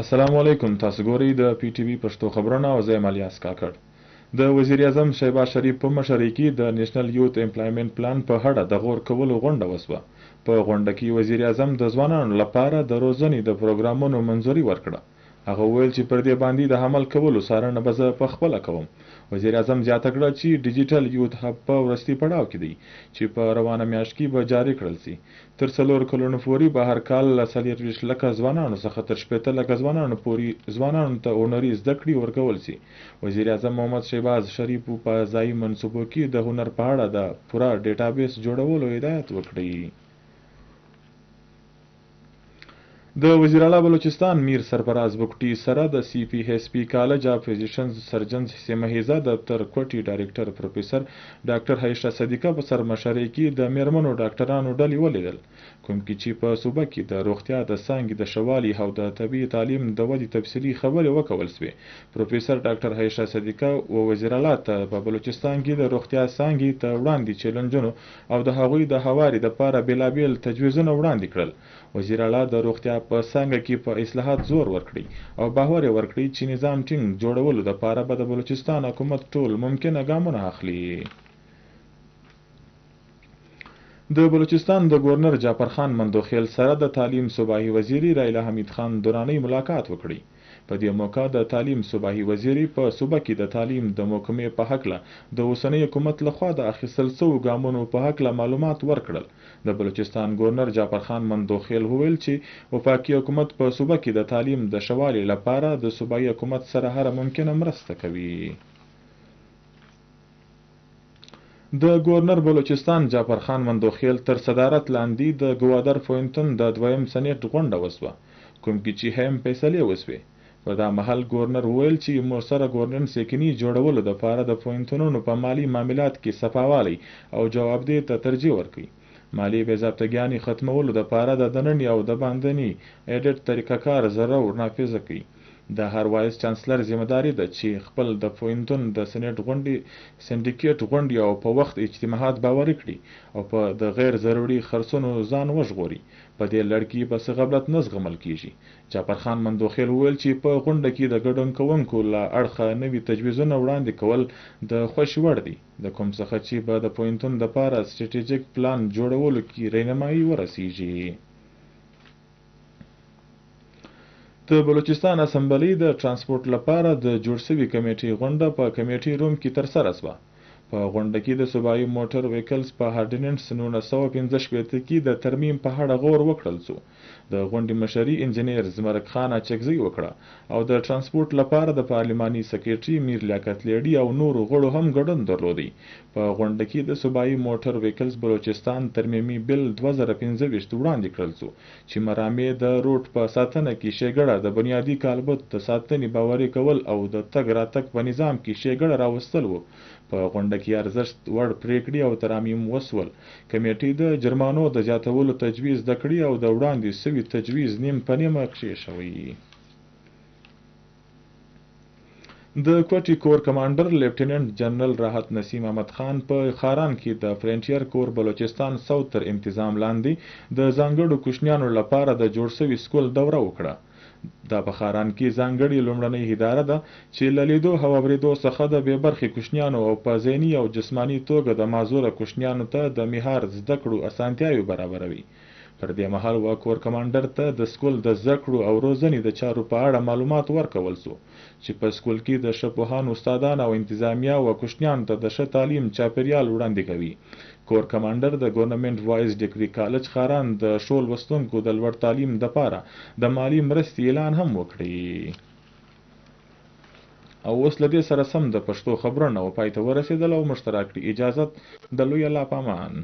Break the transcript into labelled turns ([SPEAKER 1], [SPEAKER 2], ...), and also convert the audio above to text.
[SPEAKER 1] السلام علیکم. تاسو ګورئ د پی ټی وی پښتو خبرونه او زه یم الیاس کاکړ. د وزیر اعظم شهباز شریف په مشرۍ کې د نېشنل یوت امپلایمنټ پلان په اړه د غور کولو غونډه وشوه. په غونډه کې وزیر اعظم د ځوانانو لپاره د روزنې د پروګرامونو منظوري ورکړه. هغه وویل چې پر دې باندې د عمل کولو څارنه به زه پخپله کوم. وزیر اعظم زیاته کړه چې ډیجیټل یوت هب په وروستي پړاو کې دی چې په روانه میاشت کې به جاري کړل شي. تر 4 کلونو پورې به هر کال له 40 لکه ځوانانو څخه تر 15 لکه ځوانانو پورې ځوانانو ته هنري زده کړې ورکول شي. وزیر اعظم محمد شهباز شریف په ځایي منصوبو کې د هنر په اړه د پوره ډیټابیس جوړولو هدایت وکړي. د وزیر اعلی بلوچستان میر سرفراز بگټي سره د سی پی ایس پی کالج اف فزیشنز سرجنز سیمهیزه دفتر کوټي ډایرکټر پروفیسر ډاکټر عایشه صدیقه په سرمشرۍ کې د میرمنو ډاکټرانو ډلې ولیدل، کوم کې چې په صوبه کې د روغتیا د څانګې د ښه والي او د طبي تعلیم د ودې تفصیلي خبرې وکول سوې. پروفیسر ډاکټر عایشه صدیقه و وزیر اعلی ته په بلوچستان کې د روغتیا څانګې ته وړاندې چیلنجونو او د هغوی د هواري دپاره بېلابېل تجویزونه وړاندې کړل. وزیر اعلی د روغتیا په څانګه کې په اصلاحات زور ورکړي او باور یې ورکړي چې نظام ټینګ جوړولو دپاره به د بلوچستان حکومت ټول ممکنه ګامونه اخلي. د بلوچستان د گورنر جعفر خان مندوخیل سره د تعلیم صوبایي وزیري رایلا حمید خان دوراني ملاقات وکړي. په دې موقع د تعلیم صوبایي وزیري په صوبه کې د تعلیم د محکمې په هکله د اوسني حکومت لخوا د اخیستل شویو ګامونو په هکله معلومات ورکړل. د بلوچستان گورنر جعفر خان مندوخیل وویل چې وفاقي حکومت په صوبه کې د تعلیم د ښه والي لپاره د صوبایي حکومت سره هره ممکنه مرسته کوي. د گورنر بلوچستان جعفر خان مندوخیل تر صدارت لاندې د ګوادر پوهنتون د دویم سنیټ غونډه وسوه، کوم کې چې هم فیصلې وسوې. په دا مهال گورنر وویل چې مؤثره ګورننس یقیني جوړولو دپاره د پوهنتونونو په مالي معاملات کې صفاوالی او جوابدهۍ ته ترجیح ورکوي. مالي بې ضابطګیانې ختمولو دپاره د دنني او د باندني اډیټ طریقه کار ضرور نافذه کړي. د هر وایس چانسلر ذمہداري ده چې خپل د پوهنتون د سنډیکیټ غونډې او په وخت اجتماعات باوري کړي او په د غیر ضروري خرڅونو ځان وژغوري. په دې لړ کې به څه غفلت نه زغمل کیږي. جعفر خان مندوخیل وویل چې په غونډه کې د ګډون کوونکو له اړخه نوي تجویزونه وړاندې کول د خوښې وړ دي، د کوم څخه چې به د پوهنتون دپاره سټریټیجیک پلان جوړولو کې رهنمایي ورسیږي. د بلوچستان اسمبلی د ترانسپورټ لپاره د جوړ شوي کمیټې غونډه په کمیټې روم کې ترسره شوه. په غونډه کې د صوبایي موټر ویکلز په هارډیننس 1965 کې د ترمیم په اړه غور وکړل شو. د غونډې مشري انجینیر زمرک خان اچکزي وکړه او د ترانسپورټ لپاره د پارلماني سکریټري میر لیاقت لیډي او نورو غړو هم ګډون درلودی. په غونډه کې د صوبایي موټر ویکلز بلوچستان ترمیمي بل 2015 وړاندې کړل شو چې مرامې د روډ په ساتنه کې ښېګړه، د بنیادي کالبد د ساتنې باوري کول او د تګ راتګ په نظام کې ښېګړه راوستل وو. په غونډه کې ارزښت وړ پریکړې او ترامیم وسول. کمیټې د جرمانو د زیاتولو تجویز د کړي او د وړاندې سوي تجویز نیم په نیمه کښېښوي. د کوټي کور کمانډر لیفټیننټ جنرال راحت نسیم احمد خان په خاران کې د فرنټیر کور بلوچستان ساوث تر انتظام لاندې د ځانګړو کوچنیانو لپاره د جوړ شوي سکول دوره وکړه. دا په خاران کې ځانګړې لومړنۍ اداره ده چې له لیدو او اورېدو څخه د بې برخې کوچنیانو او په ذهني او جسماني توګه د معذوره کوچنیانو ته د مهار زده کړو اسانتیاوې برابروي. پر دې مهال کور کمانډر ته د سکول د زده کړو او روزنې د چارو په اړه معلومات ورکول شو چې په سکول کې د ښه پوهانو استادان او انتظامیه او کوچنیانو ته د ښه تعلیم چاپیریال وړاندې کوي. کور کمانډر د ګورنمنټ وایس ډیګري کالج خاران د ښو لوستونکو د لوړ تعلیم دپاره د مالي مرستې اعلان هم وکړي. او اوس له دې سره سم د پښتو خبرونه پای ته ورسېدل او موږ ته راکړي اجازت د لوی الله په امان.